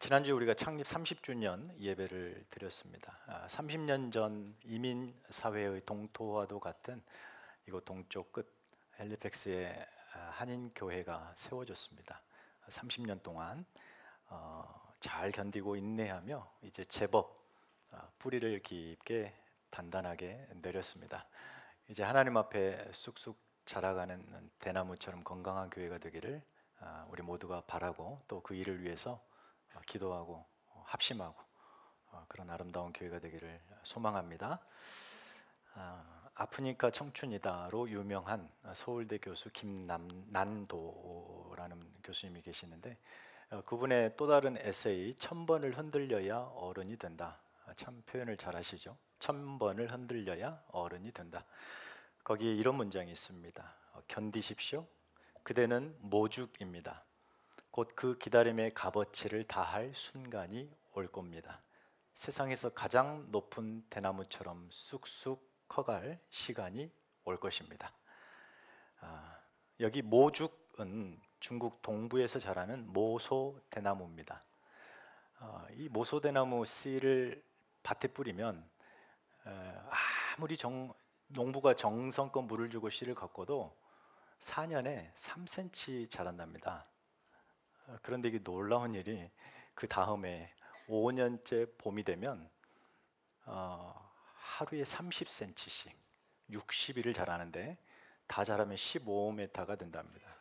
지난주 우리가 창립 30주년 예배를 드렸습니다. 30년 전 이민 사회의 동토와도 같은 이곳 동쪽 끝 헬리팩스에 한인 교회가 세워졌습니다. 30년 동안 잘 견디고 인내하며 이제 제법 뿌리를 깊게 단단하게 내렸습니다. 이제 하나님 앞에 쑥쑥 자라가는 대나무처럼 건강한 교회가 되기를 우리 모두가 바라고 또 그 일을 위해서 기도하고 합심하고 그런 아름다운 교회가 되기를 소망합니다. 아프니까 청춘이다로 유명한 서울대 교수 김난도라는 교수님이 계시는데 그분의 또 다른 에세이 1000번을 흔들려야 어른이 된다. 참 표현을 잘 하시죠. 1000번을 흔들려야 어른이 된다. 거기에 이런 문장이 있습니다. 견디십시오. 그대는 모죽입니다. 곧 그 기다림의 값어치를 다할 순간이 올 겁니다. 세상에서 가장 높은 대나무처럼 쑥쑥 커갈 시간이 올 것입니다. 여기 모죽은 중국 동부에서 자라는 모소 대나무입니다. 이 모소 대나무 씨를 밭에 뿌리면 아무리 농부가 정성껏 물을 주고 씨를 걷고도 4년에 3cm 자란답니다. 그런데 이게 놀라운 일이 그 다음에 5년째 봄이 되면 하루에 30cm씩 60일을 자라는데 다 자라면 15m가 된답니다.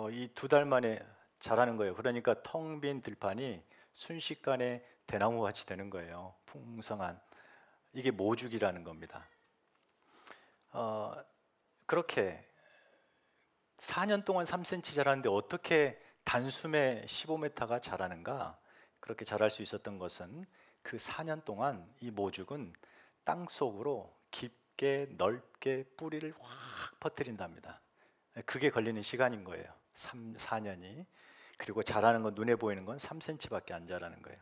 이 2달 만에 자라는 거예요. 그러니까 텅 빈 들판이 순식간에 대나무같이 되는 거예요. 풍성한. 이게 모죽이라는 겁니다. 그렇게 4년 동안 3cm 자라는데 어떻게 단숨에 15m가 자라는가? 그렇게 자랄 수 있었던 것은 그 4년 동안 이 모죽은 땅속으로 깊게 넓게 뿌리를 확 퍼뜨린답니다. 그게 걸리는 시간인 거예요. 4년이. 그리고 자라는 건 눈에 보이는 건 3cm밖에 안 자라는 거예요.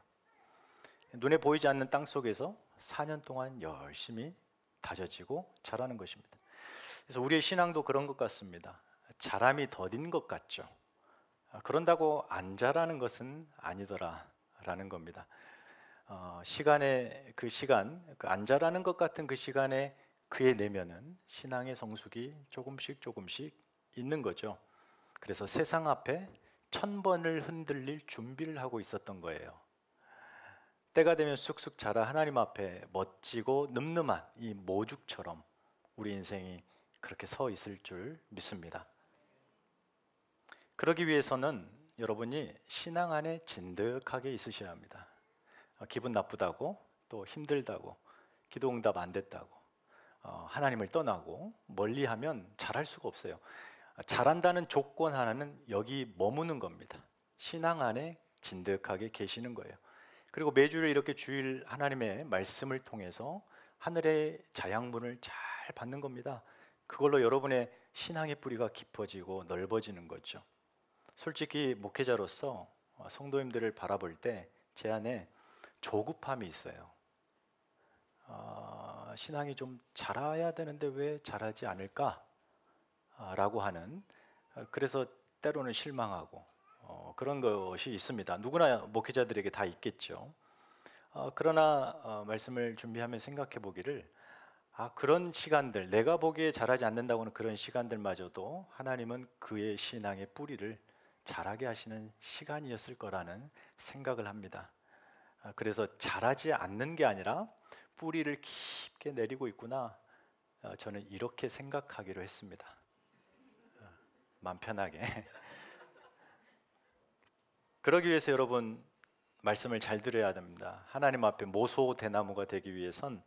눈에 보이지 않는 땅 속에서 4년 동안 열심히 다져지고 자라는 것입니다. 그래서 우리의 신앙도 그런 것 같습니다. 자람이 더딘 것 같죠. 그런다고 안 자라는 것은 아니더라라는 겁니다. 시간의 그 시간, 안 자라는 것 같은 그 시간에 그의 내면은 신앙의 성숙이 조금씩 있는 거죠. 그래서 세상 앞에 1000번을 흔들릴 준비를 하고 있었던 거예요. 때가 되면 쑥쑥 자라 하나님 앞에 멋지고 늠름한 이 모죽처럼 우리 인생이 그렇게 서 있을 줄 믿습니다. 그러기 위해서는 여러분이 신앙 안에 진득하게 있으셔야 합니다. 기분 나쁘다고 또 힘들다고 기도 응답 안 됐다고 하나님을 떠나고 멀리하면 잘할 수가 없어요. 잘한다는 조건 하나는 여기 머무는 겁니다. 신앙 안에 진득하게 계시는 거예요. 그리고 매주를 이렇게 주일 하나님의 말씀을 통해서 하늘의 자양분을 잘 받는 겁니다. 그걸로 여러분의 신앙의 뿌리가 깊어지고 넓어지는 거죠. 솔직히 목회자로서 성도님들을 바라볼 때 제 안에 조급함이 있어요. 신앙이 좀 자라야 되는데 왜 자라지 않을까? 라고 하는, 그래서 때로는 실망하고 그런 것이 있습니다. 누구나 목회자들에게 다 있겠죠. 그러나 말씀을 준비하며 생각해 보기를 그런 시간들, 내가 보기에 자라지 않는다고는 그런 시간들마저도 하나님은 그의 신앙의 뿌리를 자라게 하시는 시간이었을 거라는 생각을 합니다. 그래서 자라지 않는 게 아니라 뿌리를 깊게 내리고 있구나, 저는 이렇게 생각하기로 했습니다. 마음 편하게. 그러기 위해서 여러분 말씀을 잘 들어야 됩니다. 하나님 앞에 모소 대나무가 되기 위해선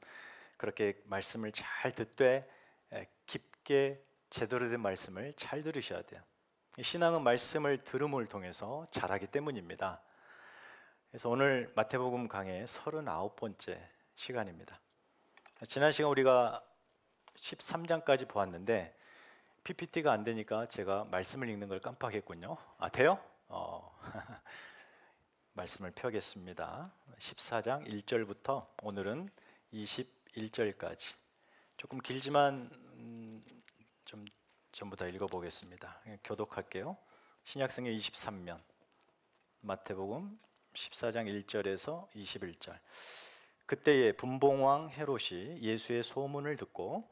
그렇게 말씀을 잘 듣되 깊게 제대로 된 말씀을 잘 들으셔야 돼요. 신앙은 말씀을 들음을 통해서 자라기 때문입니다. 그래서 오늘 마태복음 강의 39번째 시간입니다. 지난 시간 우리가 13장까지 보았는데 PPT가 안 되니까 제가 말씀을 읽는 걸 깜빡했군요. 돼요? 말씀을 펴겠습니다. 14장 1절부터 오늘은 21절까지 조금 길지만 좀 전부 다 읽어보겠습니다. 교독할게요. 신약성경 23면, 마태복음 14장 1절에서 21절. 그때에 분봉왕 헤롯이 예수의 소문을 듣고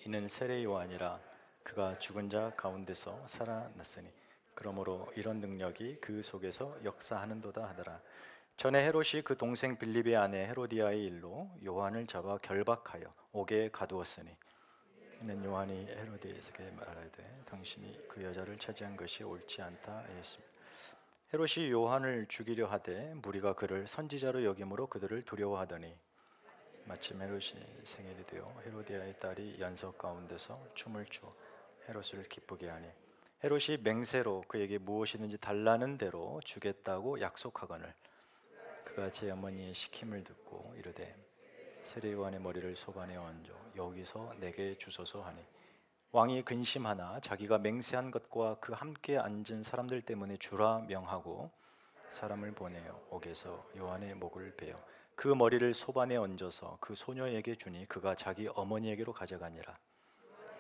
이는 세례 요한이라 그가 죽은 자 가운데서 살아났으니 그러므로 이런 능력이 그 속에서 역사하는도다 하더라. 전에 헤롯이 그 동생 빌립의 아내 헤로디아의 일로 요한을 잡아 결박하여 옥에 가두었으니 이는 요한이 헤로디에게 말하되 당신이 그 여자를 차지한 것이 옳지 않다 하였습니다. 헤롯이 요한을 죽이려 하되 무리가 그를 선지자로 여김으로 그들을 두려워하더니 마침 헤롯이 생일이 되어 헤로디아의 딸이 연석 가운데서 춤을 추어 헤롯을 기쁘게 하니 헤롯이 맹세로 그에게 무엇이든지 달라는 대로 주겠다고 약속하거늘 그가 제 어머니의 시킴을 듣고 이르되 세례 요한의 머리를 소반에 얹어 여기서 내게 주소서 하니 왕이 근심하나 자기가 맹세한 것과 그 함께 앉은 사람들 때문에 주라 명하고 사람을 보내어 옥에서 요한의 목을 베어 그 머리를 소반에 얹어서 그 소녀에게 주니 그가 자기 어머니에게로 가져가니라.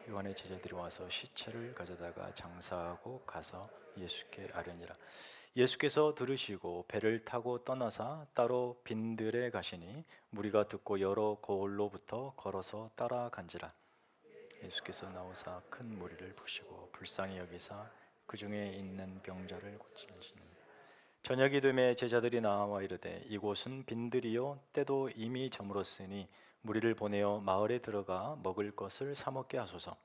요한의 제자들이 와서 시체를 가져다가 장사하고 가서 예수께 아뢰니라. 예수께서 들으시고 배를 타고 떠나사 따로 빈들에 가시니 무리가 듣고 여러 고을로부터 걸어서 따라간지라. 예수께서 나오사 큰 무리를 보시고 불쌍히 여기사 그 중에 있는 병자를 고치시니 저녁이 되매 제자들이 나와 이르되 이곳은 빈들이요 때도 이미 저물었으니 무리를 보내어 마을에 들어가 먹을 것을 사 먹게 하소서.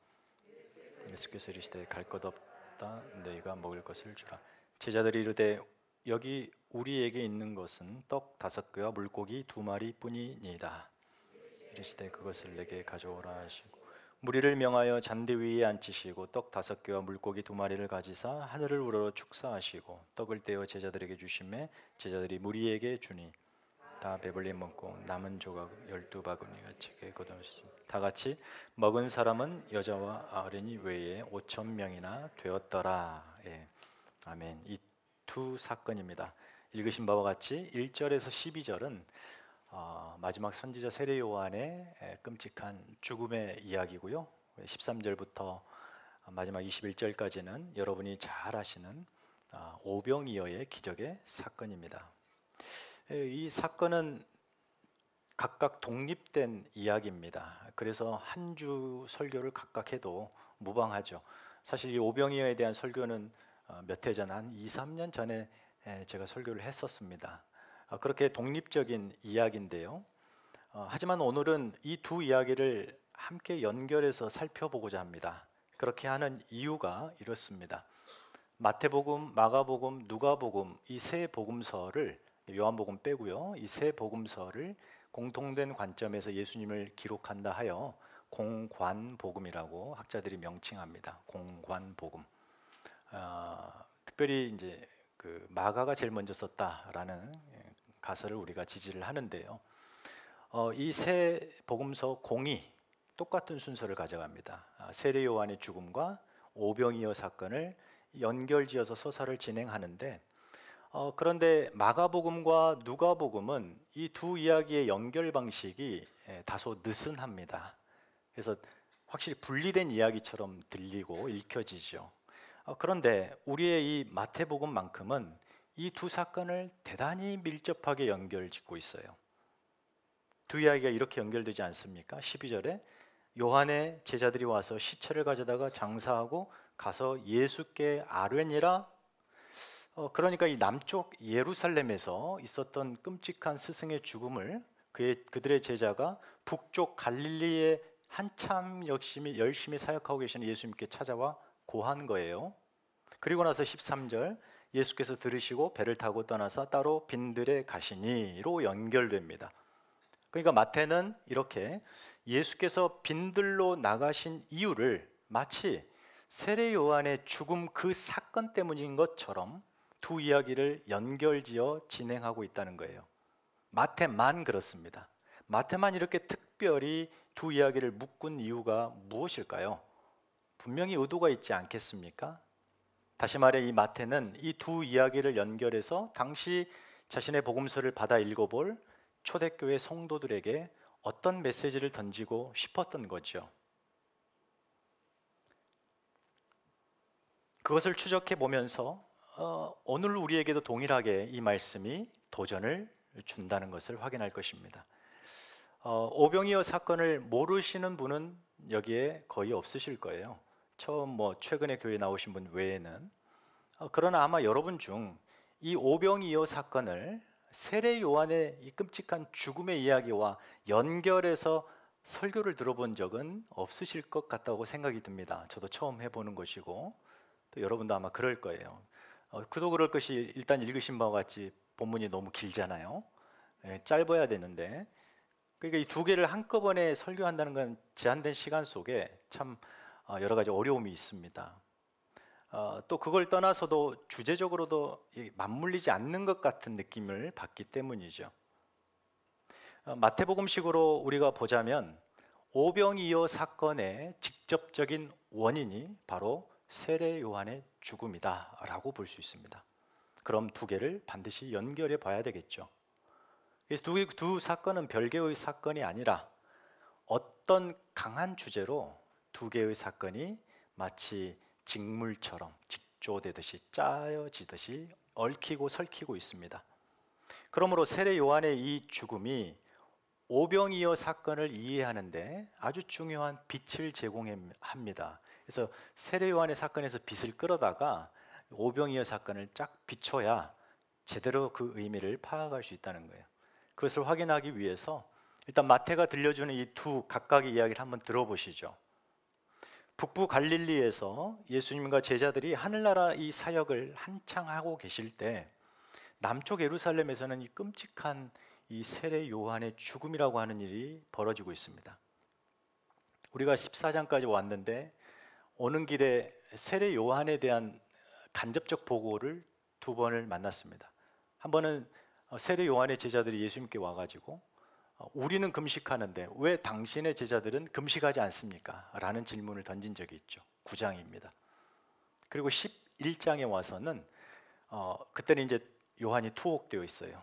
예수께서 이르시되 갈 것 없다 너희가 먹을 것을 주라. 제자들이 이르되 여기 우리에게 있는 것은 떡 5개와 물고기 2마리 뿐이니이다. 이르시되 그것을 내게 가져오라 하시고 무리를 명하여 잔디 위에 앉히시고 떡 5개와 물고기 2마리를 가지사 하늘을 우러러 축사하시고 떡을 떼어 제자들에게 주시매 제자들이 무리에게 주니 다 배불리 먹고 남은 조각 12바구니가 책에 걷어놓으시니 다 같이 먹은 사람은 여자와 어린이 외에 5,000명이나 되었더라. 예. 아멘. 이 두 사건입니다. 읽으신 바와 같이 1절에서 12절은 마지막 선지자 세례 요한의 끔찍한 죽음의 이야기고요. 13절부터 마지막 21절까지는 여러분이 잘 아시는 오병이어의 기적의 사건입니다. 이 사건은 각각 독립된 이야기입니다. 그래서 한 주 설교를 각각 해도 무방하죠. 사실 이 오병이어에 대한 설교는 몇 해 전, 한 2, 3년 전에 제가 설교를 했었습니다. 그렇게 독립적인 이야기인데요. 하지만 오늘은 이 두 이야기를 함께 연결해서 살펴보고자 합니다. 그렇게 하는 이유가 이렇습니다. 마태복음, 마가복음, 누가복음 이 세 복음서를 요한복음 빼고요. 이 세 복음서를 공통된 관점에서 예수님을 기록한다 하여 공관복음이라고 학자들이 명칭합니다. 공관복음. 특별히 이제 그 마가가 제일 먼저 썼다라는 가설을 우리가 지지를 하는데요. 이 세 복음서 공이 똑같은 순서를 가져갑니다. 세례 요한의 죽음과 오병이어 사건을 연결지어서 서사를 진행하는데 그런데 마가복음과 누가복음은 이 두 이야기의 연결 방식이 다소 느슨합니다. 그래서 확실히 분리된 이야기처럼 들리고 읽혀지죠. 그런데 우리의 이 마태복음만큼은 이 두 사건을 대단히 밀접하게 연결짓고 있어요. 두 이야기가 이렇게 연결되지 않습니까? 12절에 요한의 제자들이 와서 시체를 가져다가 장사하고 가서 예수께 아뢰니라. 그러니까 이 남쪽 예루살렘에서 있었던 끔찍한 스승의 죽음을 그들의 제자가 북쪽 갈릴리에 한참 열심히 사역하고 계시는 예수님께 찾아와 고한 거예요. 그리고 나서 13절 예수께서 들으시고 배를 타고 떠나서 따로 빈들에 가시니로 연결됩니다. 그러니까 마태는 이렇게 예수께서 빈들로 나가신 이유를 마치 세례 요한의 죽음 그 사건 때문인 것처럼 두 이야기를 연결지어 진행하고 있다는 거예요. 마태만 그렇습니다. 마태만 이렇게 특별히 두 이야기를 묶은 이유가 무엇일까요? 분명히 의도가 있지 않겠습니까? 다시 말해 이 마태는 이 두 이야기를 연결해서 당시 자신의 복음서를 받아 읽어볼 초대교회 성도들에게 어떤 메시지를 던지고 싶었던 거죠. 그것을 추적해 보면서 오늘 우리에게도 동일하게 이 말씀이 도전을 준다는 것을 확인할 것입니다. 오병이어 사건을 모르시는 분은 여기에 거의 없으실 거예요. 처음 최근에 교회 나오신 분 외에는. 그러나 아마 여러분 중 이 오병이어 사건을 세례 요한의 이 끔찍한 죽음의 이야기와 연결해서 설교를 들어본 적은 없으실 것 같다고 생각이 듭니다. 저도 처음 해보는 것이고 또 여러분도 아마 그럴 거예요. 그도 그럴 것이 일단 읽으신 바와 같이 본문이 너무 길잖아요. 짧아야 되는데, 그러니까 이 두 개를 한꺼번에 설교한다는 건 제한된 시간 속에 참 여러 가지 어려움이 있습니다. 또 그걸 떠나서도 주제적으로도 맞물리지 않는 것 같은 느낌을 받기 때문이죠. 마태복음식으로 우리가 보자면 오병이어 사건의 직접적인 원인이 바로 세례 요한의 죽음이다라고 볼 수 있습니다. 그럼 두 개를 반드시 연결해 봐야 되겠죠. 그래서 두 사건은 별개의 사건이 아니라 어떤 강한 주제로 두 개의 사건이 마치 직물처럼 직조되듯이 짜여지듯이 얽히고 설키고 있습니다. 그러므로 세례 요한의 이 죽음이 오병이어 사건을 이해하는데 아주 중요한 빛을 제공합니다. 그래서 세례 요한의 사건에서 빛을 끌어다가 오병이어 사건을 쫙 비춰야 제대로 그 의미를 파악할 수 있다는 거예요. 그것을 확인하기 위해서 일단 마태가 들려주는 이 두 각각의 이야기를 한번 들어보시죠. 북부 갈릴리에서 예수님과 제자들이 하늘나라 이 사역을 한창 하고 계실 때 남쪽 예루살렘에서는 이 끔찍한 이 세례 요한의 죽음이라고 하는 일이 벌어지고 있습니다. 우리가 14장까지 왔는데 오는 길에 세례 요한에 대한 간접적 보고를 두 번을 만났습니다. 한 번은 세례 요한의 제자들이 예수님께 와가지고 우리는 금식하는데 왜 당신의 제자들은 금식하지 않습니까? 라는 질문을 던진 적이 있죠. 9장입니다. 그리고 11장에 와서는 그때는 이제 요한이 투옥되어 있어요.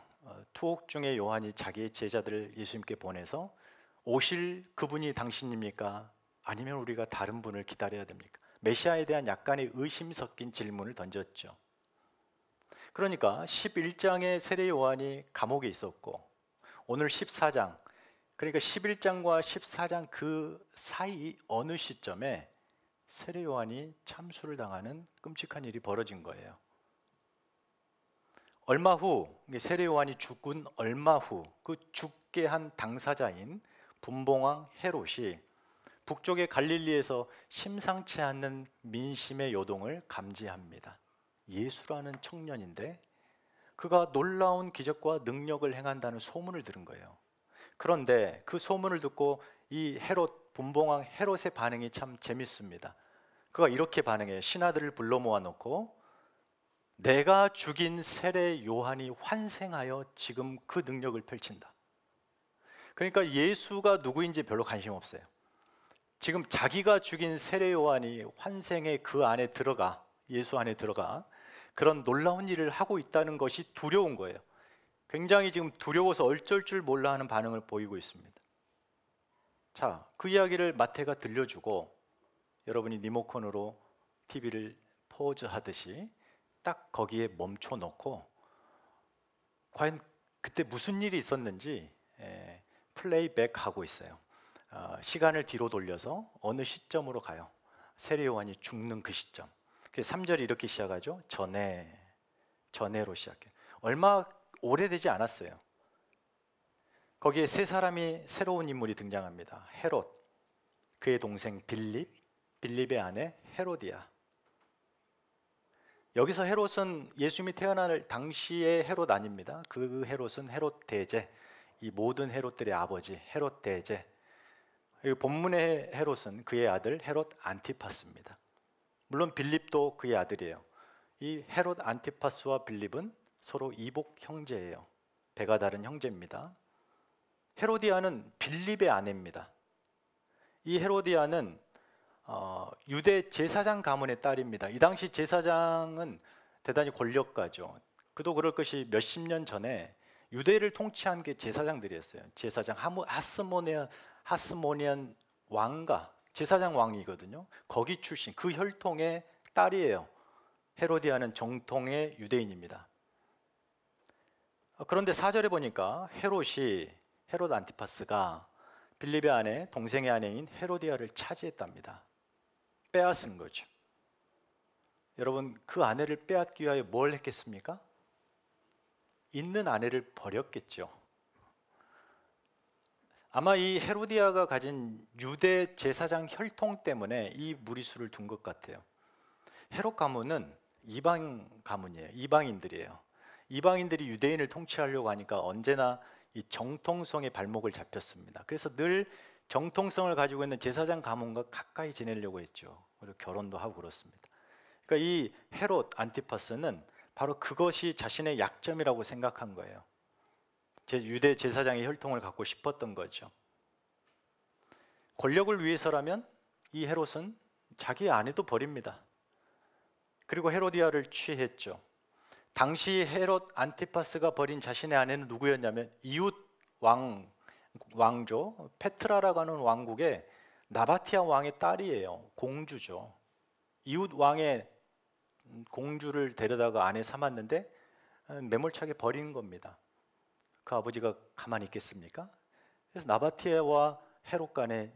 투옥 중에 요한이 자기의 제자들을 예수님께 보내서 오실 그분이 당신입니까? 아니면 우리가 다른 분을 기다려야 됩니까? 메시아에 대한 약간의 의심 섞인 질문을 던졌죠. 그러니까 11장에 세례 요한이 감옥에 있었고 오늘 14장, 그러니까 11장과 14장 그 사이 어느 시점에 세례 요한이 참수를 당하는 끔찍한 일이 벌어진 거예요. 얼마 후, 세례 요한이 죽은 얼마 후 그 죽게 한 당사자인 분봉왕 헤롯이 북쪽의 갈릴리에서 심상치 않는 민심의 요동을 감지합니다. 예수라는 청년인데 그가 놀라운 기적과 능력을 행한다는 소문을 들은 거예요. 그런데 그 소문을 듣고 이 헤롯, 분봉왕 헤롯의 반응이 참 재밌습니다. 그가 이렇게 반응해요. 신하들을 불러 모아놓고 내가 죽인 세례 요한이 환생하여 지금 그 능력을 펼친다. 그러니까 예수가 누구인지 별로 관심 없어요. 지금 자기가 죽인 세례 요한이 환생의 그 안에 들어가, 예수 안에 들어가 그런 놀라운 일을 하고 있다는 것이 두려운 거예요. 굉장히 지금 두려워서 어쩔 줄 몰라 하는 반응을 보이고 있습니다. 자, 그 이야기를 마태가 들려주고 여러분이 리모컨으로 TV를 포즈 하듯이 딱 거기에 멈춰 놓고 과연 그때 무슨 일이 있었는지 플레이백 하고 있어요. 시간을 뒤로 돌려서 어느 시점으로 가요. 세례 요한이 죽는 그 시점. 3절이 이렇게 시작하죠. 전에로 시작해요. 얼마 오래되지 않았어요. 거기에 세 사람이 새로운 인물이 등장합니다. 헤롯, 그의 동생 빌립, 빌립의 아내 헤로디아. 여기서 헤롯은 예수님이 태어날 당시의 헤롯 아닙니다. 그 헤롯은 헤롯 대제, 이 모든 헤롯들의 아버지 헤롯 대제. 본문의 헤롯은 그의 아들 헤롯 안티파스입니다. 물론 빌립도 그의 아들이에요. 이 헤롯 안티파스와 빌립은 서로 이복 형제예요. 배가 다른 형제입니다. 헤로디아는 빌립의 아내입니다. 이 헤로디아는 유대 제사장 가문의 딸입니다. 이 당시 제사장은 대단히 권력가죠. 그도 그럴 것이 몇십 년 전에 유대를 통치한 게 제사장들이었어요. 제사장 하스모니안 왕가, 제사장 왕이거든요. 거기 출신, 그 혈통의 딸이에요. 헤로디아는 정통의 유대인입니다. 그런데 4절에 보니까 헤롯 안티파스가 빌립의 아내, 동생의 아내인 헤로디아를 차지했답니다. 빼앗은 거죠. 여러분, 그 아내를 빼앗기 위하여 뭘 했겠습니까? 있는 아내를 버렸겠죠. 아마 이 헤로디아가 가진 유대 제사장 혈통 때문에 이 무리수를 둔 것 같아요. 헤롯 가문은 이방 가문이에요. 이방인들이에요. 이방인들이 유대인을 통치하려고 하니까 언제나 이 정통성의 발목을 잡혔습니다. 그래서 늘 정통성을 가지고 있는 제사장 가문과 가까이 지내려고 했죠. 그리고 결혼도 하고 그렇습니다. 그러니까 이 헤롯 안티파스는 바로 그것이 자신의 약점이라고 생각한 거예요. 유대 제사장의 혈통을 갖고 싶었던 거죠. 권력을 위해서라면 이 헤롯은 자기 아내도 버립니다. 그리고 헤로디아를 취했죠. 당시 헤롯 안티파스가 버린 자신의 아내는 누구였냐면 이웃 왕조 페트라라고 하는 왕국의 나바티아 왕의 딸이에요. 공주죠. 이웃 왕의 공주를 데려다가 아내 삼았는데 매몰차게 버린 겁니다. 그 아버지가 가만히 있겠습니까? 그래서 나바티아와 헤롯 간에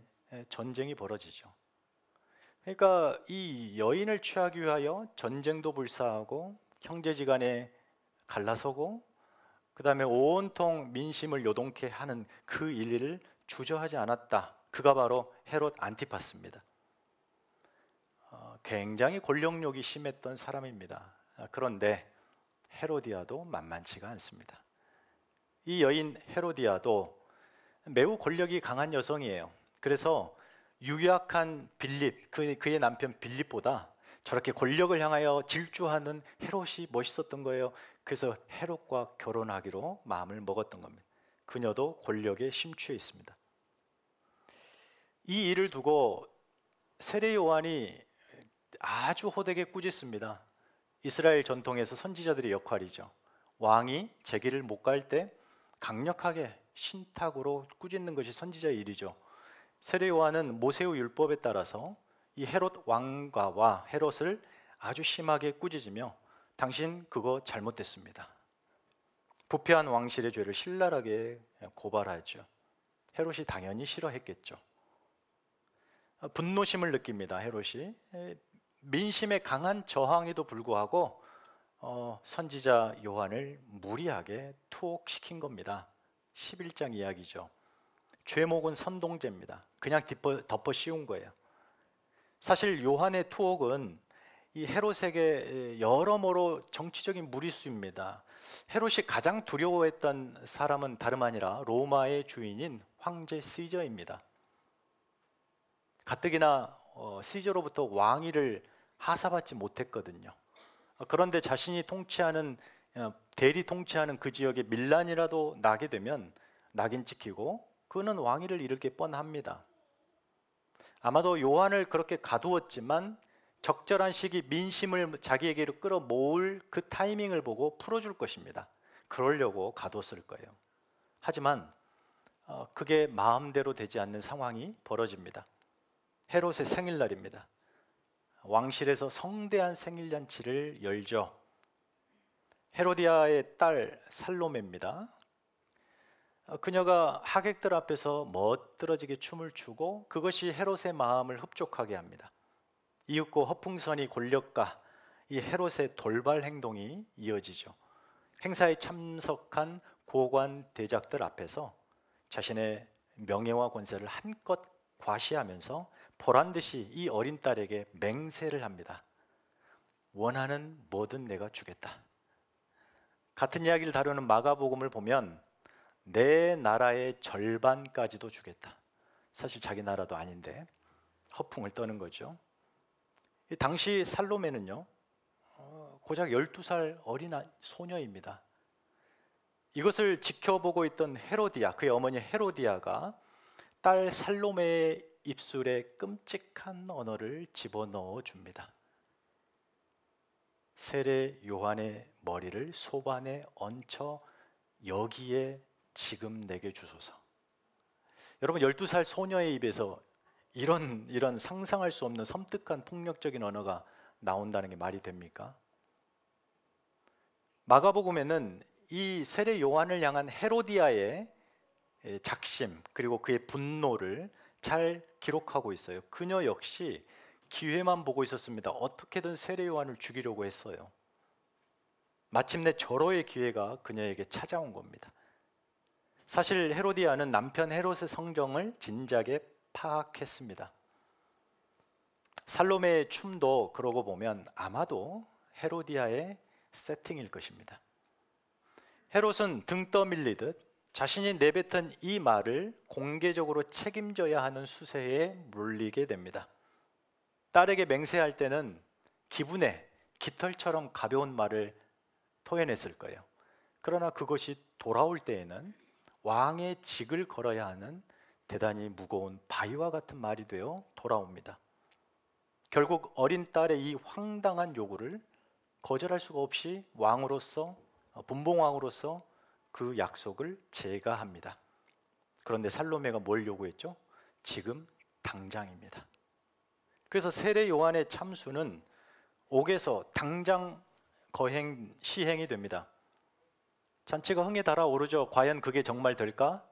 전쟁이 벌어지죠. 그러니까 이 여인을 취하기 위하여 전쟁도 불사하고 형제지간에 갈라서고 그 다음에 온통 민심을 요동케 하는 그 일을 주저하지 않았다. 그가 바로 헤롯 안티파스입니다. 굉장히 권력욕이 심했던 사람입니다. 그런데 헤로디아도 만만치가 않습니다. 이 여인 헤로디아도 매우 권력이 강한 여성이에요. 그래서 유약한 빌립, 그의 남편 빌립보다 저렇게 권력을 향하여 질주하는 헤롯이 멋있었던 거예요. 그래서 헤롯과 결혼하기로 마음을 먹었던 겁니다. 그녀도 권력에 심취해 있습니다. 이 일을 두고 세례 요한이 아주 호되게 꾸짖습니다. 이스라엘 전통에서 선지자들의 역할이죠. 왕이 제 길을 못 갈 때 강력하게 신탁으로 꾸짖는 것이 선지자의 일이죠. 세례 요한은 모세의 율법에 따라서 이 헤롯 왕가와 헤롯을 아주 심하게 꾸짖으며 당신 그거 잘못됐습니다. 부패한 왕실의 죄를 신랄하게 고발하죠. 헤롯이 당연히 싫어했겠죠. 분노심을 느낍니다. 헤롯이 민심의 강한 저항에도 불구하고 선지자 요한을 무리하게 투옥시킨 겁니다. 11장 이야기죠. 죄목은 선동죄입니다. 그냥 덮어 씌운 거예요. 사실 요한의 투옥은 이 헤롯에게 여러모로 정치적인 무리수입니다. 헤롯이 가장 두려워했던 사람은 다름 아니라 로마의 주인인 황제 시저입니다. 가뜩이나 시저로부터 왕위를 하사받지 못했거든요. 그런데 자신이 대리 통치하는 그 지역에 밀란이라도 나게 되면 낙인 찍히고 그는 왕위를 잃을 게 뻔합니다. 아마도 요한을 그렇게 가두었지만 적절한 시기 민심을 자기에게로 끌어모을 그 타이밍을 보고 풀어줄 것입니다. 그러려고 가뒀을 거예요. 하지만 그게 마음대로 되지 않는 상황이 벌어집니다. 헤롯의 생일날입니다. 왕실에서 성대한 생일잔치를 열죠. 헤로디아의 딸 살로메입니다. 그녀가 하객들 앞에서 멋들어지게 춤을 추고 그것이 헤롯의 마음을 흡족하게 합니다. 이윽고 허풍선이 권력가 이 헤롯의 돌발 행동이 이어지죠. 행사에 참석한 고관 대작들 앞에서 자신의 명예와 권세를 한껏 과시하면서 보란듯이 이 어린 딸에게 맹세를 합니다. 원하는 뭐든 내가 주겠다. 같은 이야기를 다루는 마가복음을 보면 내 나라의 절반까지도 주겠다. 사실 자기 나라도 아닌데 허풍을 떠는 거죠. 당시 살로메는요 고작 12살 어린 소녀입니다. 이것을 지켜보고 있던 헤로디아, 그의 어머니 헤로디아가 딸 살로메의 입술에 끔찍한 언어를 집어넣어 줍니다. 세례 요한의 머리를 소반에 얹혀 여기에 지금 내게 주소서. 여러분 12살 소녀의 입에서 이런 상상할 수 없는 섬뜩한 폭력적인 언어가 나온다는 게 말이 됩니까? 마가복음에는 이 세례 요한을 향한 헤로디아의 작심 그리고 그의 분노를 잘 기록하고 있어요. 그녀 역시 기회만 보고 있었습니다. 어떻게든 세례 요한을 죽이려고 했어요. 마침내 절호의 기회가 그녀에게 찾아온 겁니다. 사실 헤로디아는 남편 헤롯의 성정을 진작에 파악했습니다. 살로메의 춤도 그러고 보면 아마도 헤로디아의 세팅일 것입니다. 헤롯은 등 떠밀리듯 자신이 내뱉은 이 말을 공개적으로 책임져야 하는 수세에 물리게 됩니다. 딸에게 맹세할 때는 기분에 깃털처럼 가벼운 말을 토해냈을 거예요. 그러나 그것이 돌아올 때에는 왕의 직을 걸어야 하는 대단히 무거운 바위와 같은 말이 되어 돌아옵니다. 결국 어린 딸의 이 황당한 요구를 거절할 수가 없이 왕으로서, 분봉왕으로서 그 약속을 제거합니다. 그런데 살로메가 뭘 요구했죠? 지금 당장입니다. 그래서 세례 요한의 참수는 옥에서 당장 시행이 됩니다. 잔치가 흥에 달아오르죠. 과연 그게 정말 될까?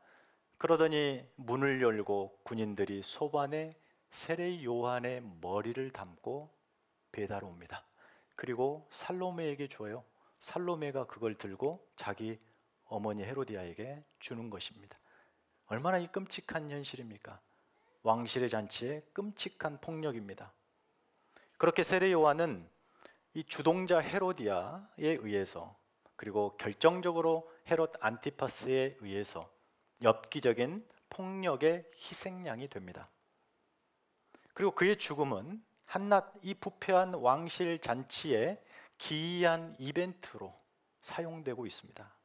그러더니 문을 열고 군인들이 소반에 세례 요한의 머리를 담고 배달 옵니다. 그리고 살로메에게 줘요. 살로메가 그걸 들고 자기 어머니 헤로디아에게 주는 것입니다. 얼마나 이 끔찍한 현실입니까? 왕실의 잔치에 끔찍한 폭력입니다. 그렇게 세례 요한은 이 주동자 헤로디아에 의해서 그리고 결정적으로 헤롯 안티파스에 의해서 엽기적인 폭력의 희생양이 됩니다. 그리고 그의 죽음은 한낱 이 부패한 왕실 잔치의 기이한 이벤트로 사용되고 있습니다.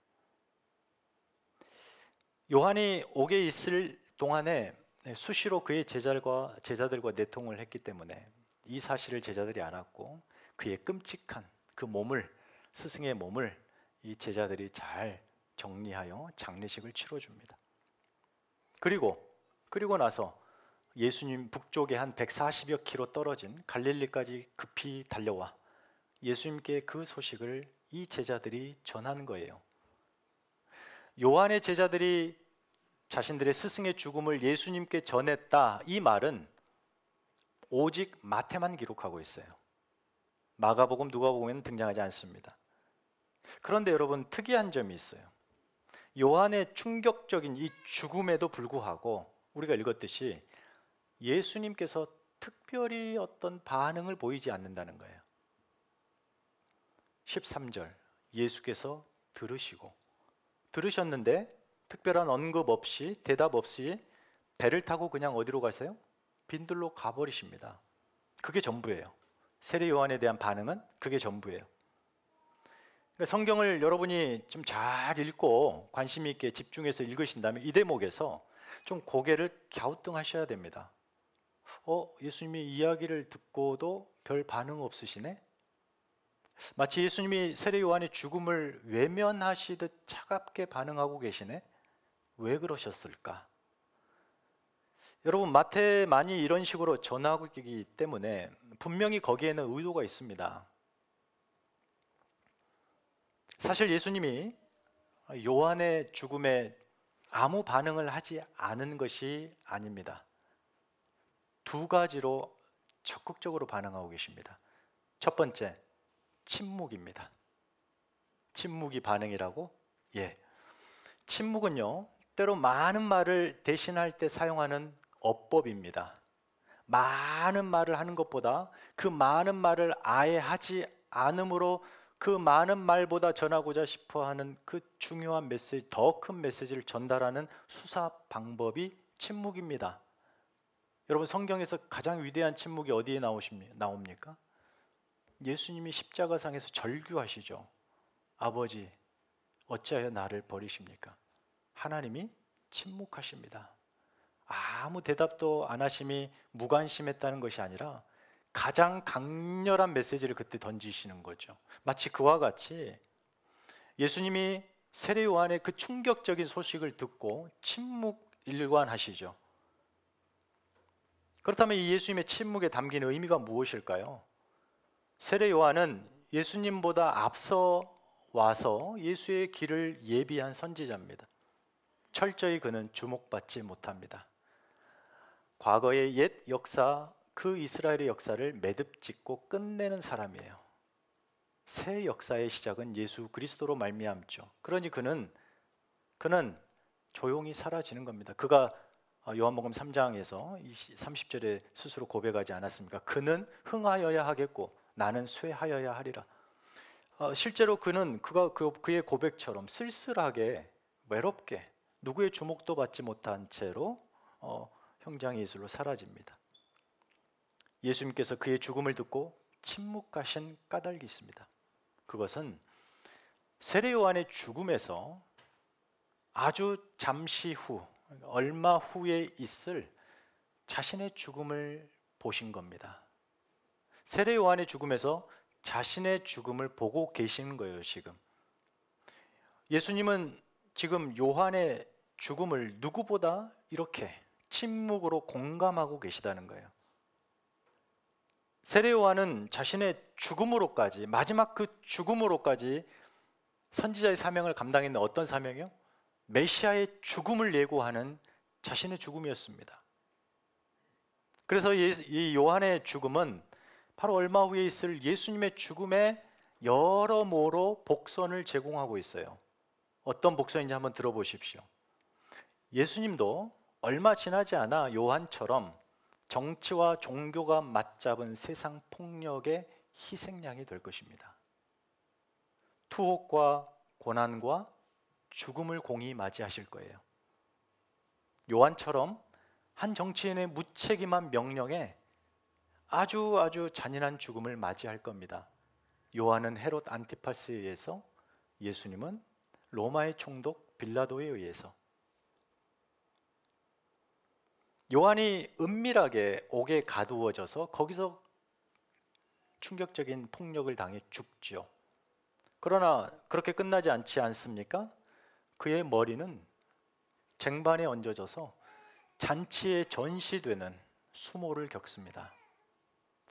요한이 옥에 있을 동안에 수시로 그의 제자들과 내통을 했기 때문에 이 사실을 제자들이 알았고 그의 끔찍한 그 몸을, 스승의 몸을 이 제자들이 잘 정리하여 장례식을 치러줍니다. 그리고 나서 예수님 북쪽에 한 140여 킬로 떨어진 갈릴리까지 급히 달려와 예수님께 그 소식을 이 제자들이 전하는 거예요. 요한의 제자들이 자신들의 스승의 죽음을 예수님께 전했다, 이 말은 오직 마태만 기록하고 있어요. 마가복음, 누가복음에는 등장하지 않습니다. 그런데 여러분, 특이한 점이 있어요. 요한의 충격적인 이 죽음에도 불구하고 우리가 읽었듯이 예수님께서 특별히 어떤 반응을 보이지 않는다는 거예요. 13절, 예수께서 들으셨는데 특별한 언급 없이, 대답 없이 배를 타고 그냥 어디로 가세요? 빈들로 가버리십니다. 그게 전부예요. 세례 요한에 대한 반응은 그게 전부예요. 그러니까 성경을 여러분이 좀 잘 읽고 관심 있게 집중해서 읽으신다면 이 대목에서 좀 고개를 갸우뚱하셔야 됩니다. 예수님이 이야기를 듣고도 별 반응 없으시네? 마치 예수님이 세례 요한의 죽음을 외면하시듯 차갑게 반응하고 계시네? 왜 그러셨을까? 여러분, 마태만이 이런 식으로 전하고 있기 때문에 분명히 거기에는 의도가 있습니다. 사실 예수님이 요한의 죽음에 아무 반응을 하지 않은 것이 아닙니다. 두 가지로 적극적으로 반응하고 계십니다. 첫 번째, 침묵입니다. 침묵이 반응이라고? 예. 침묵은요, 때로 많은 말을 대신할 때 사용하는 어법입니다. 많은 말을 하는 것보다 그 많은 말을 아예 하지 않음으로 그 많은 말보다 전하고자 싶어하는 그 중요한 메시지, 더 큰 메시지를 전달하는 수사 방법이 침묵입니다. 여러분, 성경에서 가장 위대한 침묵이 어디에 나옵니까? 예수님이 십자가상에서 절규하시죠. 아버지, 어찌하여 나를 버리십니까? 하나님이 침묵하십니다. 아무 대답도 안 하심이 무관심했다는 것이 아니라 가장 강렬한 메시지를 그때 던지시는 거죠. 마치 그와 같이 예수님이 세례 요한의 그 충격적인 소식을 듣고 침묵 일관하시죠. 그렇다면 이 예수님의 침묵에 담긴 의미가 무엇일까요? 세례 요한은 예수님보다 앞서 와서 예수의 길을 예비한 선지자입니다. 철저히 그는 주목받지 못합니다. 과거의 옛 역사, 그 이스라엘의 역사를 매듭짓고 끝내는 사람이에요. 새 역사의 시작은 예수 그리스도로 말미암죠. 그러니 그는 조용히 사라지는 겁니다. 그가 요한복음 3장에서 30절에 스스로 고백하지 않았습니까? 그는 흥하여야 하겠고 나는 쇠하여야 하리라. 실제로 그의 고백처럼 쓸쓸하게 외롭게 누구의 주목도 받지 못한 채로 형장 예술로 사라집니다. 예수님께서 그의 죽음을 듣고 침묵하신 까닭이 있습니다. 그것은 세례 요한의 죽음에서 아주 잠시 후, 얼마 후에 있을 자신의 죽음을 보신 겁니다. 세례 요한의 죽음에서 자신의 죽음을 보고 계시는 거예요. 지금 예수님은 지금 요한의 죽음을 누구보다 이렇게 침묵으로 공감하고 계시다는 거예요. 세례 요한은 자신의 죽음으로까지, 마지막 그 죽음으로까지 선지자의 사명을 감당했는 어떤 사명이요? 메시아의 죽음을 예고하는 자신의 죽음이었습니다. 그래서 이 요한의 죽음은 바로 얼마 후에 있을 예수님의 죽음에 여러모로 복선을 제공하고 있어요. 어떤 복선인지 한번 들어보십시오. 예수님도 얼마 지나지 않아 요한처럼 정치와 종교가 맞잡은 세상 폭력의 희생양이 될 것입니다. 투옥과 고난과 죽음을 공히 맞이하실 거예요. 요한처럼 한 정치인의 무책임한 명령에 아주 잔인한 죽음을 맞이할 겁니다. 요한은 헤롯 안티파스에 의해서, 예수님은 로마의 총독 빌라도에 의해서. 요한이 은밀하게 옥에 가두어져서 거기서 충격적인 폭력을 당해 죽죠. 그러나 그렇게 끝나지 않지 않습니까? 그의 머리는 쟁반에 얹어져서 잔치에 전시되는 수모를 겪습니다.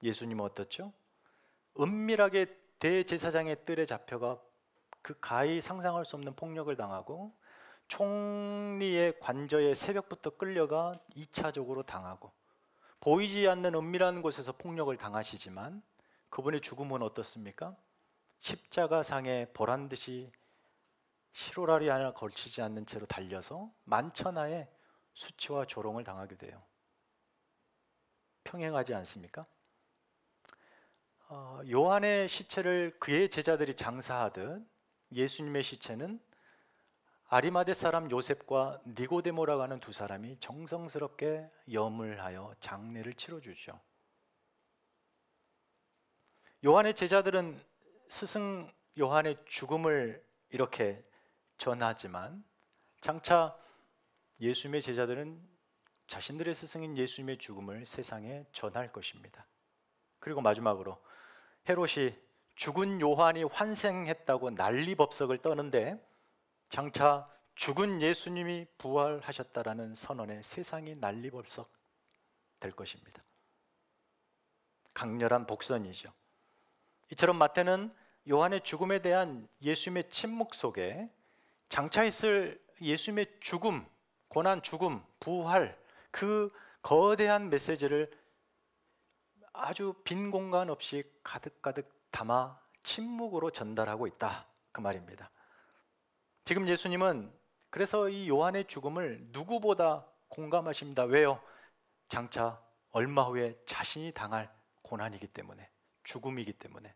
예수님은 어떻죠? 은밀하게 대제사장의 뜰에 잡혀가 그 가히 상상할 수 없는 폭력을 당하고, 총리의 관저에 새벽부터 끌려가 2차적으로 당하고, 보이지 않는 은밀한 곳에서 폭력을 당하시지만 그분의 죽음은 어떻습니까? 십자가상에 보란듯이 시로라리 하나 걸치지 않는 채로 달려서 만천하에 수치와 조롱을 당하게 돼요. 평행하지 않습니까? 요한의 시체를 그의 제자들이 장사하듯 예수님의 시체는 아리마대 사람 요셉과 니고데모라고 하는 두 사람이 정성스럽게 염을 하여 장례를 치러주죠. 요한의 제자들은 스승 요한의 죽음을 이렇게 전하지만 장차 예수님의 제자들은 자신들의 스승인 예수님의 죽음을 세상에 전할 것입니다. 그리고 마지막으로 헤롯이 죽은 요한이 환생했다고 난리법석을 떠는데 장차 죽은 예수님이 부활하셨다라는 선언에 세상이 난리법석 될 것입니다. 강렬한 복선이죠. 이처럼 마태는 요한의 죽음에 대한 예수님의 침묵 속에 장차 있을 예수님의 죽음, 고난, 죽음, 부활, 그 거대한 메시지를 아주 빈 공간 없이 가득가득 담아 침묵으로 전달하고 있다, 그 말입니다. 지금 예수님은 그래서 이 요한의 죽음을 누구보다 공감하십니다. 왜요? 장차 얼마 후에 자신이 당할 고난이기 때문에, 죽음이기 때문에.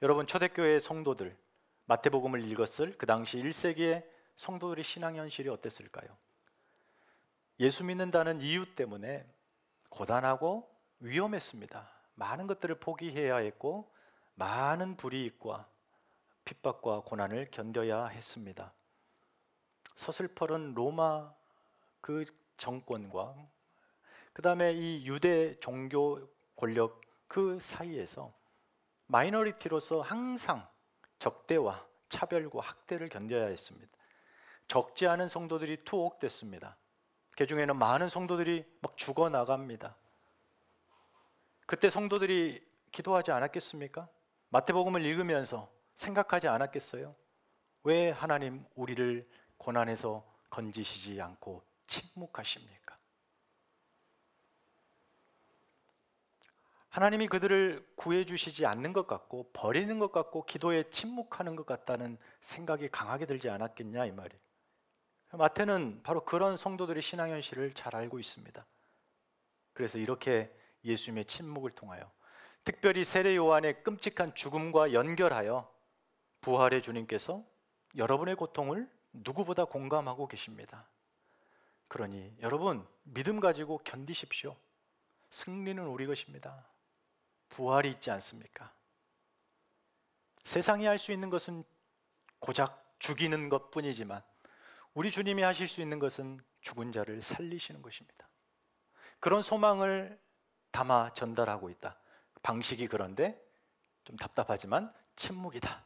여러분, 초대교회의 성도들, 마태복음을 읽었을 그 당시 1세기의 성도들의 신앙 현실이 어땠을까요? 예수 믿는다는 이유 때문에 고단하고 위험했습니다. 많은 것들을 포기해야 했고 많은 불이익과 핍박과 고난을 견뎌야 했습니다. 서슬퍼런 로마 그 정권과 그 다음에 이 유대 종교 권력 그 사이에서 마이너리티로서 항상 적대와 차별과 학대를 견뎌야 했습니다. 적지 않은 성도들이 투옥됐습니다. 그 중에는 많은 성도들이 막 죽어나갑니다. 그때 성도들이 기도하지 않았겠습니까? 마태복음을 읽으면서 생각하지 않았겠어요? 왜 하나님 우리를 고난에서 건지시지 않고 침묵하십니까? 하나님이 그들을 구해주시지 않는 것 같고 버리는 것 같고 기도에 침묵하는 것 같다는 생각이 강하게 들지 않았겠냐 이 말이에요. 마태는 바로 그런 성도들의 신앙 현실을 잘 알고 있습니다. 그래서 이렇게 예수님의 침묵을 통하여, 특별히 세례 요한의 끔찍한 죽음과 연결하여 부활의 주님께서 여러분의 고통을 누구보다 공감하고 계십니다. 그러니 여러분, 믿음 가지고 견디십시오. 승리는 우리 것입니다. 부활이 있지 않습니까? 세상이 할 수 있는 것은 고작 죽이는 것뿐이지만 우리 주님이 하실 수 있는 것은 죽은 자를 살리시는 것입니다. 그런 소망을 담아 전달하고 있다. 방식이 그런데 좀 답답하지만 침묵이다.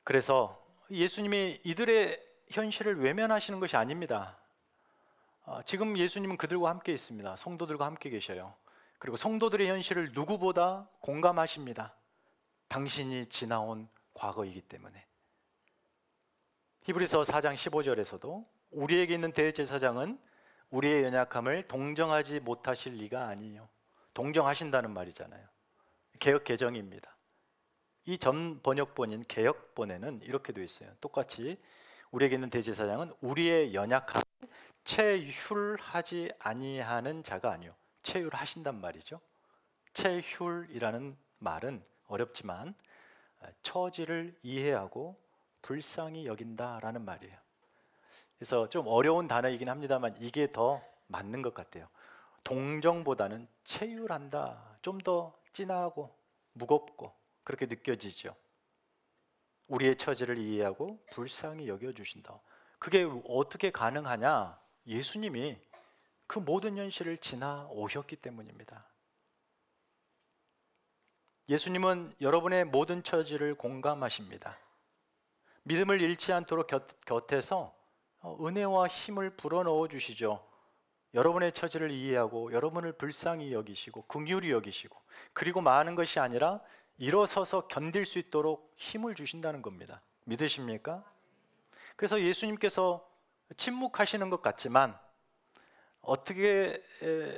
그래서 예수님이 이들의 현실을 외면하시는 것이 아닙니다. 지금 예수님은 그들과 함께 있습니다. 성도들과 함께 계셔요. 그리고 성도들의 현실을 누구보다 공감하십니다. 당신이 지나온 과거이기 때문에. 히브리서 4장 15절에서도 우리에게 있는 대제사장은 우리의 연약함을 동정하지 못하실 리가 아니요. 동정하신다는 말이잖아요. 개역 개정입니다. 이 전 번역본인 개역본에는 이렇게 되어 있어요. 똑같이 우리에게 있는 대제사장은 우리의 연약함을 체휼하지 아니하는 자가 아니요. 체휼하신단 말이죠. 체휼이라는 말은 어렵지만 처지를 이해하고 불쌍히 여긴다라는 말이에요. 그래서 좀 어려운 단어이긴 합니다만 이게 더 맞는 것 같아요. 동정보다는 체휼한다. 좀 더 진하고 무겁고 그렇게 느껴지죠. 우리의 처지를 이해하고 불쌍히 여겨주신다. 그게 어떻게 가능하냐? 예수님이 그 모든 현실을 지나오셨기 때문입니다. 예수님은 여러분의 모든 처지를 공감하십니다. 믿음을 잃지 않도록 곁에서 은혜와 힘을 불어넣어 주시죠. 여러분의 처지를 이해하고 여러분을 불쌍히 여기시고 긍휼히 여기시고, 그리고 많은 것이 아니라 일어서서 견딜 수 있도록 힘을 주신다는 겁니다. 믿으십니까? 그래서 예수님께서 침묵하시는 것 같지만 어떻게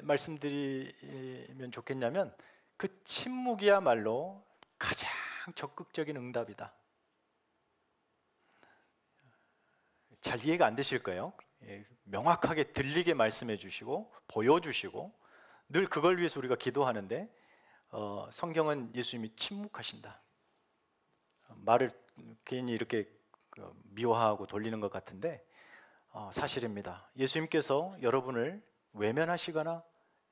말씀드리면 좋겠냐면 그 침묵이야말로 가장 적극적인 응답이다. 잘 이해가 안 되실 거예요. 명확하게 들리게 말씀해 주시고 보여주시고 늘 그걸 위해서 우리가 기도하는데 성경은 예수님이 침묵하신다. 말을 괜히 이렇게 미워하고 돌리는 것 같은데 사실입니다. 예수님께서 여러분을 외면하시거나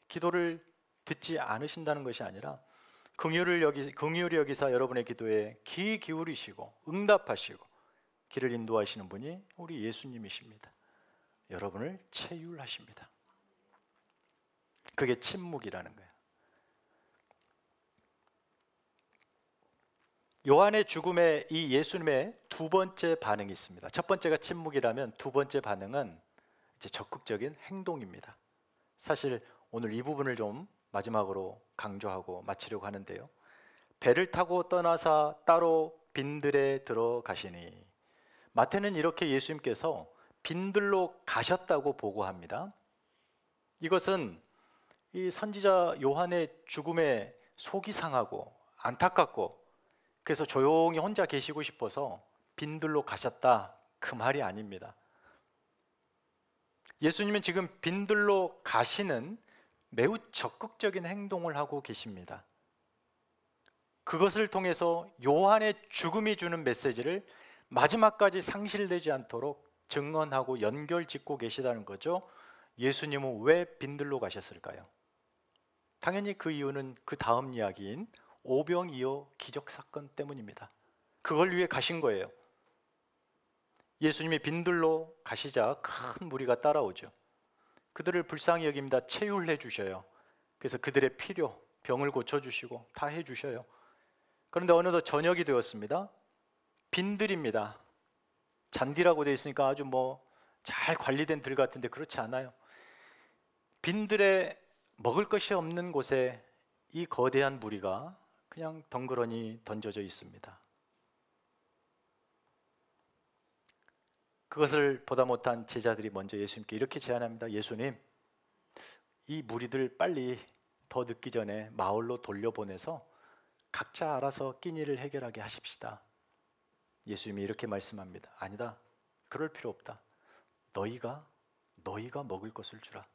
기도를 듣지 않으신다는 것이 아니라 긍휼히 여기사 여러분의 기도에 귀 기울이시고 응답하시고 길을 인도하시는 분이 우리 예수님이십니다. 여러분을 체휼하십니다. 그게 침묵이라는 거예요. 요한의 죽음에 이 예수님의 두 번째 반응이 있습니다. 첫 번째가 침묵이라면 두 번째 반응은 이제 적극적인 행동입니다. 사실 오늘 이 부분을 좀 마지막으로 강조하고 마치려고 하는데요. 배를 타고 떠나사 따로 빈들에 들어가시니, 마태는 이렇게 예수님께서 빈들로 가셨다고 보고합니다. 이것은 이 선지자 요한의 죽음에 속이 상하고 안타깝고 그래서 조용히 혼자 계시고 싶어서 빈들로 가셨다, 그 말이 아닙니다. 예수님은 지금 빈들로 가시는 매우 적극적인 행동을 하고 계십니다. 그것을 통해서 요한의 죽음이 주는 메시지를 마지막까지 상실되지 않도록 증언하고 연결 짓고 계시다는 거죠. 예수님은 왜 빈들로 가셨을까요? 당연히 그 이유는 그 다음 이야기인 오병이어 기적 사건 때문입니다. 그걸 위해 가신 거예요. 예수님이 빈들로 가시자 큰 무리가 따라오죠. 그들을 불쌍히 여깁니다. 체휼해 주셔요. 그래서 그들의 필요, 병을 고쳐주시고 다 해주셔요. 그런데 어느덧 저녁이 되었습니다. 빈들입니다. 잔디라고 되어 있으니까 아주 잘 관리된 들 같은데 그렇지 않아요. 빈들에 먹을 것이 없는 곳에 이 거대한 무리가 그냥 덩그러니 던져져 있습니다. 그것을 보다 못한 제자들이 먼저 예수님께 이렇게 제안합니다. 예수님, 이 무리들 빨리 더 늦기 전에 마을로 돌려보내서 각자 알아서 끼니를 해결하게 하십시다. 예수님이 이렇게 말씀합니다. 아니다, 그럴 필요 없다. 너희가 먹을 것을 주라.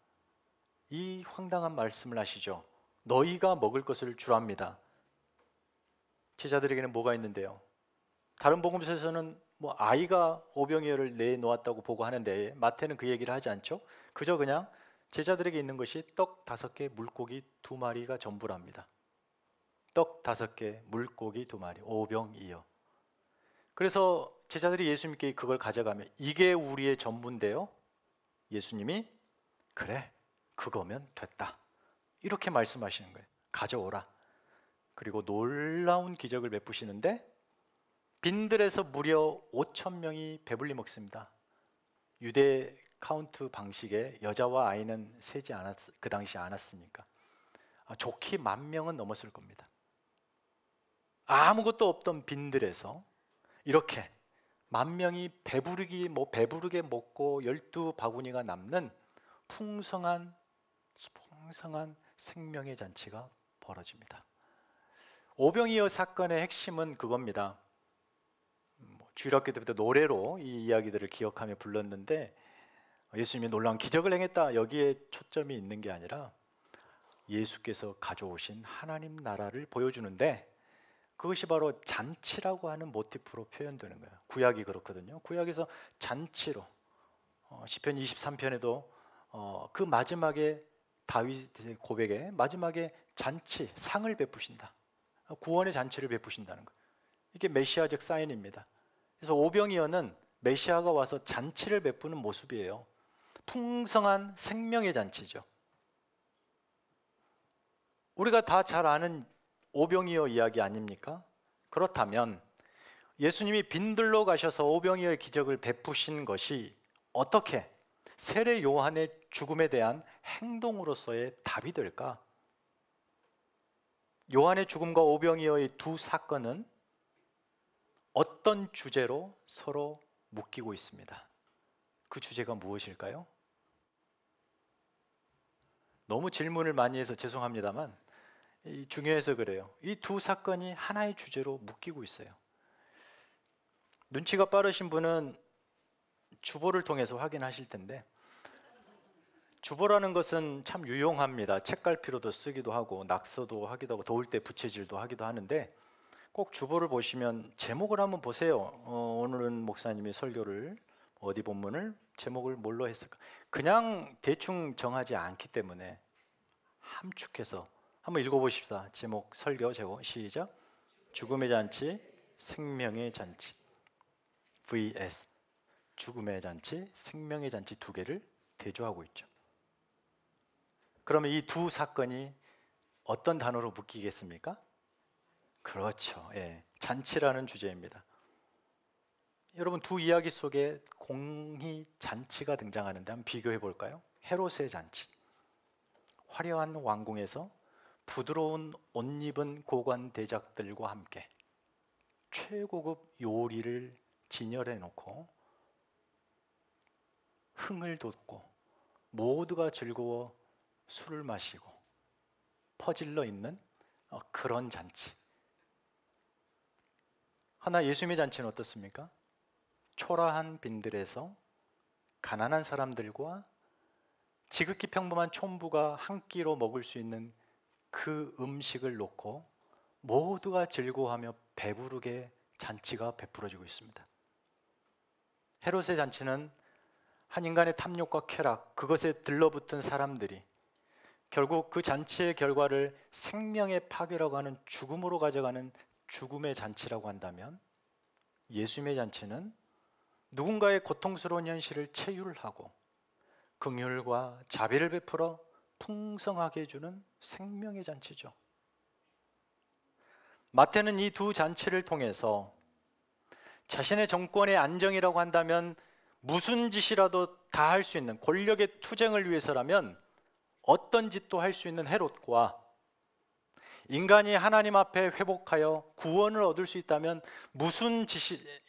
이 황당한 말씀을 하시죠. 너희가 먹을 것을 주랍니다. 제자들에게는 뭐가 있는데요? 다른 복음서에서는 뭐 아이가 오병이어를 내놓았다고 보고하는데 마태는 그 얘기를 하지 않죠. 그저 그냥 제자들에게 있는 것이 떡 5개, 물고기 2마리가 전부랍니다. 떡 5개, 물고기 2마리, 오병이어. 그래서 제자들이 예수님께 그걸 가져가면 이게 우리의 전부인데요, 예수님이 그래, 그거면 됐다, 이렇게 말씀하시는 거예요. 가져오라. 그리고 놀라운 기적을 베푸시는데 빈들에서 무려 5,000명이 배불리 먹습니다. 유대 카운트 방식에 여자와 아이는 세지 그 당시 않았으니까 좋게 10,000명은 넘었을 겁니다. 아무것도 없던 빈들에서 이렇게 10,000명이 배부르게 먹고 12바구니가 남는 풍성한 생명의 잔치가 벌어집니다. 오병이어 사건의 핵심은 그겁니다. 주일학교 때부터 노래로 이 이야기들을 기억하며 불렀는데 예수님이 놀라운 기적을 행했다, 여기에 초점이 있는 게 아니라 예수께서 가져오신 하나님 나라를 보여주는데 그것이 바로 잔치라고 하는 모티프로 표현되는 거예요. 구약이 그렇거든요. 구약에서 잔치로 시편 23편에도 그 마지막에 다윗의 고백에 마지막에 잔치, 상을 베푸신다. 구원의 잔치를 베푸신다는 거예요. 이게 메시아적 사인입니다. 그래서 오병이어는 메시아가 와서 잔치를 베푸는 모습이에요. 풍성한 생명의 잔치죠. 우리가 다 잘 아는 오병이어 이야기 아닙니까? 그렇다면 예수님이 빈들로 가셔서 오병이어의 기적을 베푸신 것이 어떻게 세례 요한의 죽음에 대한 행동으로서의 답이 될까? 요한의 죽음과 오병이어의 두 사건은 어떤 주제로 서로 묶이고 있습니다. 그 주제가 무엇일까요? 너무 질문을 많이 해서 죄송합니다만 중요해서 그래요. 이 두 사건이 하나의 주제로 묶이고 있어요. 눈치가 빠르신 분은 주보를 통해서 확인하실 텐데 주보라는 것은 참 유용합니다. 책갈피로도 쓰기도 하고 낙서도 하기도 하고 더울 때 부채질도 하기도 하는데 꼭 주보를 보시면 제목을 한번 보세요. 오늘은 목사님이 설교를 어디 본문을 제목을 뭘로 했을까? 그냥 대충 정하지 않기 때문에 함축해서 한번 읽어보십시다. 제목, 설교 제목 시작. 죽음의 잔치, 생명의 잔치 vs 죽음의 잔치, 생명의 잔치 두 개를 대조하고 있죠. 그러면 이 두 사건이 어떤 단어로 묶이겠습니까? 그렇죠. 예, 잔치라는 주제입니다. 여러분 두 이야기 속에 공히 잔치가 등장하는데 한번 비교해 볼까요? 헤롯의 잔치. 화려한 왕궁에서 부드러운 옷 입은 고관 대작들과 함께 최고급 요리를 진열해 놓고 흥을 돋고 모두가 즐거워 술을 마시고 퍼질러 있는 그런 잔치. 하나 예수님의 잔치는 어떻습니까? 초라한 빈들에서 가난한 사람들과 지극히 평범한 촌부가 한 끼로 먹을 수 있는 그 음식을 놓고 모두가 즐거워하며 배부르게 잔치가 베풀어지고 있습니다. 헤롯의 잔치는 한 인간의 탐욕과 쾌락, 그것에 들러붙은 사람들이 결국 그 잔치의 결과를 생명의 파괴라고 하는 죽음으로 가져가는 죽음의 잔치라고 한다면 예수님의 잔치는 누군가의 고통스러운 현실을 체휼하고 긍휼과 자비를 베풀어 풍성하게 해주는 생명의 잔치죠. 마태는 이 두 잔치를 통해서 자신의 정권의 안정이라고 한다면 무슨 짓이라도 다 할 수 있는 권력의 투쟁을 위해서라면 어떤 짓도 할 수 있는 헤롯과 인간이 하나님 앞에 회복하여 구원을 얻을 수 있다면 무슨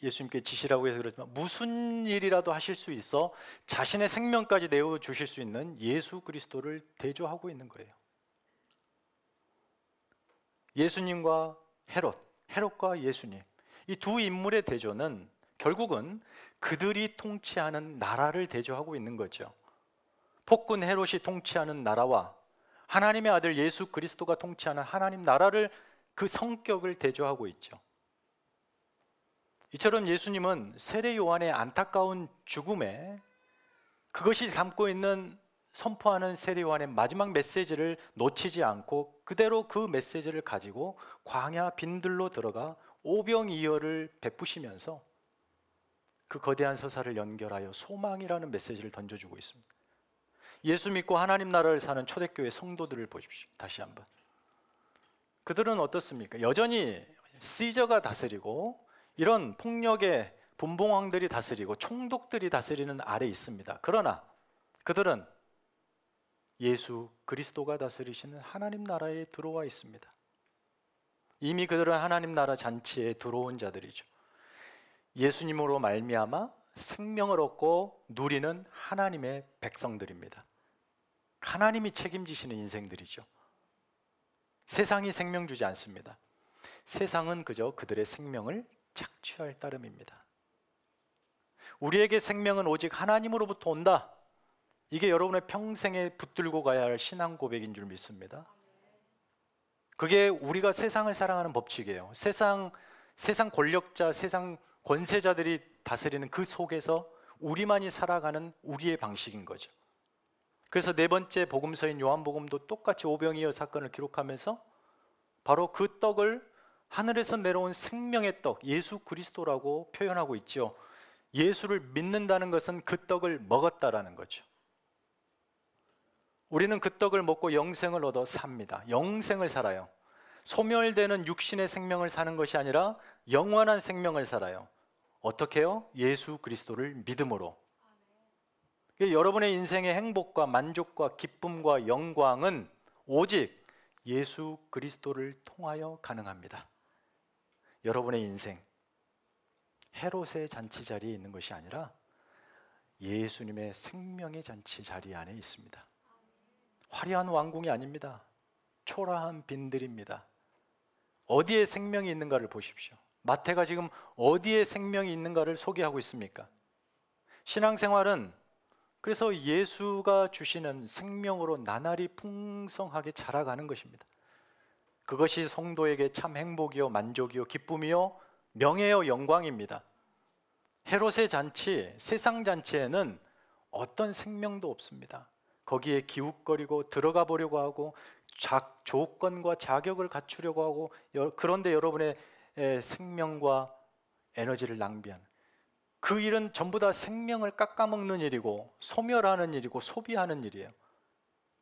예수님께 지시라고 해서 그렇지만 무슨 일이라도 하실 수 있어 자신의 생명까지 내어 주실 수 있는 예수 그리스도를 대조하고 있는 거예요. 예수님과 헤롯과 예수님, 이 두 인물의 대조는 결국은 그들이 통치하는 나라를 대조하고 있는 거죠. 폭군 헤롯이 통치하는 나라와 하나님의 아들 예수 그리스도가 통치하는 하나님 나라를, 그 성격을 대조하고 있죠. 이처럼 예수님은 세례 요한의 안타까운 죽음에 그것이 담고 있는, 선포하는 세례 요한의 마지막 메시지를 놓치지 않고 그대로 그 메시지를 가지고 광야 빈들로 들어가 오병이어를 베푸시면서 그 거대한 서사를 연결하여 소망이라는 메시지를 던져주고 있습니다. 예수 믿고 하나님 나라를 사는 초대교회 성도들을 보십시오. 다시 한번. 그들은 어떻습니까? 여전히 시저가 다스리고 이런 폭력의 분봉왕들이 다스리고 총독들이 다스리는 아래 있습니다. 그러나 그들은 예수 그리스도가 다스리시는 하나님 나라에 들어와 있습니다. 이미 그들은 하나님 나라 잔치에 들어온 자들이죠. 예수님으로 말미암아 생명을 얻고 누리는 하나님의 백성들입니다. 하나님이 책임지시는 인생들이죠. 세상이 생명 주지 않습니다. 세상은 그저 그들의 생명을 착취할 따름입니다. 우리에게 생명은 오직 하나님으로부터 온다. 이게 여러분의 평생에 붙들고 가야 할 신앙 고백인 줄 믿습니다. 그게 우리가 세상을 사랑하는 법칙이에요. 세상 권력자, 세상 권세자들이 다스리는 그 속에서 우리만이 살아가는 우리의 방식인 거죠. 그래서 네 번째 복음서인 요한복음도 똑같이 오병이어 사건을 기록하면서 바로 그 떡을 하늘에서 내려온 생명의 떡, 예수 그리스도라고 표현하고 있죠. 예수를 믿는다는 것은 그 떡을 먹었다라는 거죠. 우리는 그 떡을 먹고 영생을 얻어 삽니다. 영생을 살아요. 소멸되는 육신의 생명을 사는 것이 아니라 영원한 생명을 살아요. 어떻게요? 예수 그리스도를 믿음으로. 여러분의 인생의 행복과 만족과 기쁨과 영광은 오직 예수 그리스도를 통하여 가능합니다. 여러분의 인생 헤롯의 잔치 자리에 있는 것이 아니라 예수님의 생명의 잔치 자리 안에 있습니다. 화려한 왕궁이 아닙니다. 초라한 빈들입니다. 어디에 생명이 있는가를 보십시오. 마태가 지금 어디에 생명이 있는가를 소개하고 있습니까? 신앙생활은 그래서 예수가 주시는 생명으로 나날이 풍성하게 자라가는 것입니다. 그것이 성도에게 참 행복이요 만족이요 기쁨이요 명예요 영광입니다. 헤롯의 잔치, 세상 잔치에는 어떤 생명도 없습니다. 거기에 기웃거리고 들어가 보려고 하고 조건과 자격을 갖추려고 하고, 그런데 여러분의 생명과 에너지를 낭비하는 그 일은 전부 다 생명을 깎아먹는 일이고 소멸하는 일이고 소비하는 일이에요.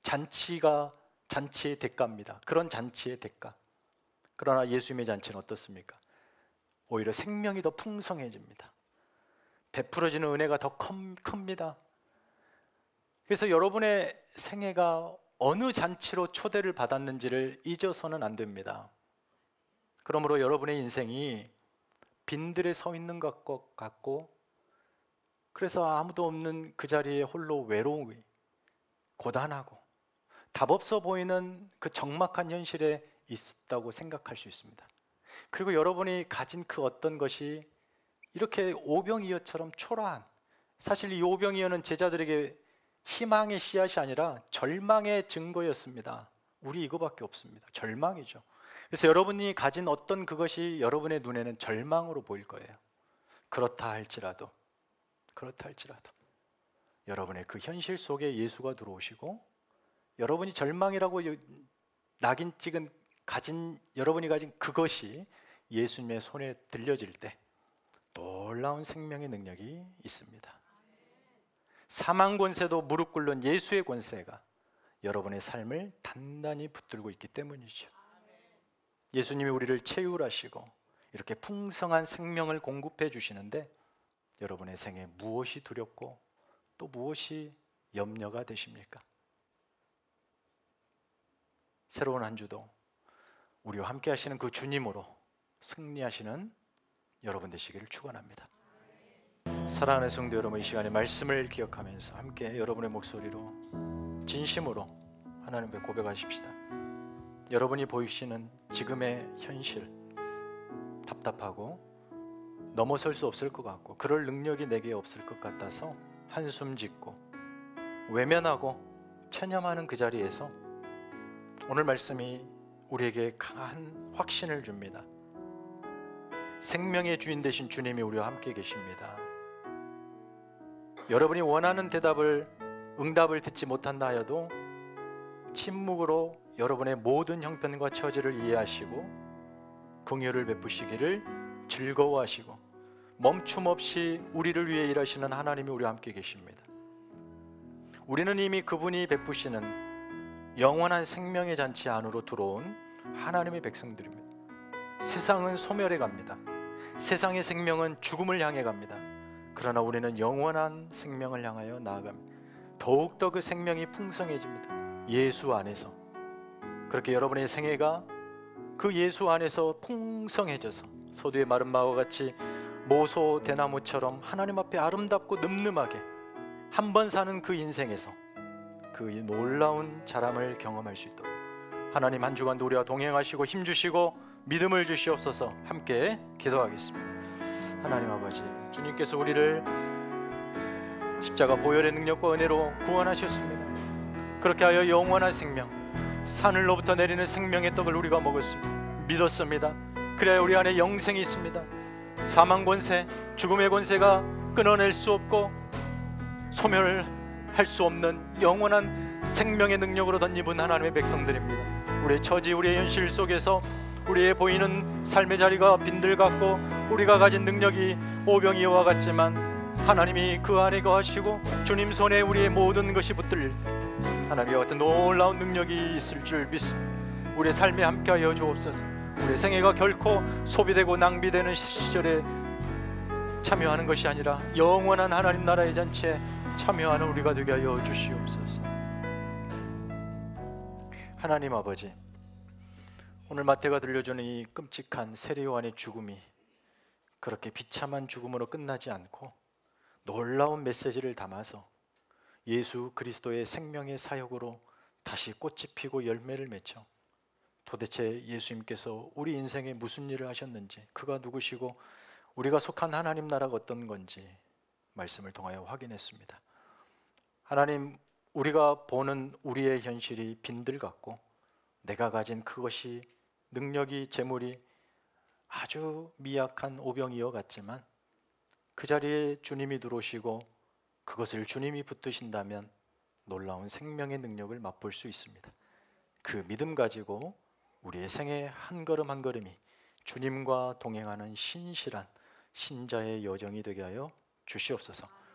잔치가 잔치의 대가입니다. 그런 잔치의 대가. 그러나 예수님의 잔치는 어떻습니까? 오히려 생명이 더 풍성해집니다. 베풀어지는 은혜가 더 큽니다. 그래서 여러분의 생애가 어느 잔치로 초대를 받았는지를 잊어서는 안 됩니다. 그러므로 여러분의 인생이 빈들에 서 있는 것 같고, 그래서 아무도 없는 그 자리에 홀로 외로움이 고단하고 답 없어 보이는 그 적막한 현실에 있다고 생각할 수 있습니다. 그리고 여러분이 가진 그 어떤 것이 이렇게 오병이어처럼 초라한, 사실 이 오병이어는 제자들에게 희망의 씨앗이 아니라 절망의 증거였습니다. 우리 이거밖에 없습니다. 절망이죠. 그래서 여러분이 가진 어떤 그것이 여러분의 눈에는 절망으로 보일 거예요. 그렇다 할지라도 여러분의 그 현실 속에 예수가 들어오시고 여러분이 절망이라고 낙인 찍은 여러분이 가진 그것이 예수님의 손에 들려질 때 놀라운 생명의 능력이 있습니다. 사망 권세도 무릎 꿇는 예수의 권세가 여러분의 삶을 단단히 붙들고 있기 때문이죠. 예수님이 우리를 채울하시고 이렇게 풍성한 생명을 공급해 주시는데 여러분의 생에 무엇이 두렵고 또 무엇이 염려가 되십니까? 새로운 한 주도 우리와 함께 하시는 그 주님으로 승리하시는 여러분 되시기를 축원합니다. 사랑하는 성도 여러분, 이 시간에 말씀을 기억하면서 함께 여러분의 목소리로 진심으로 하나님 앞에 고백하십시다. 여러분이 보이시는 지금의 현실, 답답하고 넘어설 수 없을 것 같고 그럴 능력이 내게 없을 것 같아서 한숨 짓고 외면하고 체념하는 그 자리에서 오늘 말씀이 우리에게 강한 확신을 줍니다. 생명의 주인 되신 주님이 우리와 함께 계십니다. 여러분이 원하는 응답을 듣지 못한다 하여도 침묵으로 여러분의 모든 형편과 처지를 이해하시고 긍휼을 베푸시기를 즐거워하시고 멈춤 없이 우리를 위해 일하시는 하나님이 우리와 함께 계십니다. 우리는 이미 그분이 베푸시는 영원한 생명의 잔치 안으로 들어온 하나님의 백성들입니다. 세상은 소멸해 갑니다. 세상의 생명은 죽음을 향해 갑니다. 그러나 우리는 영원한 생명을 향하여 나아갑니다. 더욱더 그 생명이 풍성해집니다. 예수 안에서. 그렇게 여러분의 생애가 그 예수 안에서 풍성해져서 소두의 마른 바와 같이 모소 대나무처럼 하나님 앞에 아름답고 늠름하게 한 번 사는 그 인생에서 그 놀라운 자람을 경험할 수 있도록 하나님 한 주간도 우리와 동행하시고 힘주시고 믿음을 주시옵소서. 함께 기도하겠습니다. 하나님 아버지, 주님께서 우리를 십자가 보혈의 능력과 은혜로 구원하셨습니다. 그렇게 하여 영원한 생명, 하늘로부터 내리는 생명의 떡을 우리가 먹었습니다. 믿었습니다. 그래야 우리 안에 영생이 있습니다. 사망 권세, 죽음의 권세가 끊어낼 수 없고 소멸할 수 없는 영원한 생명의 능력으로 덧입은 하나님의 백성들입니다. 우리의 처지, 우리의 현실 속에서 우리의 보이는 삶의 자리가 빈들같고 우리가 가진 능력이 오병이어와 같지만 하나님이 그 안에 거하시고 주님 손에 우리의 모든 것이 붙들릴 때 하나님과 같은 놀라운 능력이 있을 줄 믿습니다. 우리의 삶에 함께하여 주옵소서. 우리의 생애가 결코 소비되고 낭비되는 시절에 참여하는 것이 아니라 영원한 하나님 나라의 잔치에 참여하는 우리가 되게 하여 주시옵소서. 하나님 아버지, 오늘 마태가 들려주는 이 끔찍한 세례 요한의 죽음이 그렇게 비참한 죽음으로 끝나지 않고 놀라운 메시지를 담아서 예수 그리스도의 생명의 사역으로 다시 꽃이 피고 열매를 맺혀 도대체 예수님께서 우리 인생에 무슨 일을 하셨는지, 그가 누구시고 우리가 속한 하나님 나라가 어떤 건지 말씀을 통하여 확인했습니다. 하나님, 우리가 보는 우리의 현실이 빈들같고 내가 가진 그것이 능력이, 재물이 아주 미약한 오병이어 같지만 그 자리에 주님이 들어오시고 그것을 주님이 붙드신다면 놀라운 생명의 능력을 맛볼 수 있습니다. 그 믿음 가지고 우리의 생애 한 걸음 한 걸음이 주님과 동행하는 신실한 신자의 여정이 되게 하여 주시옵소서.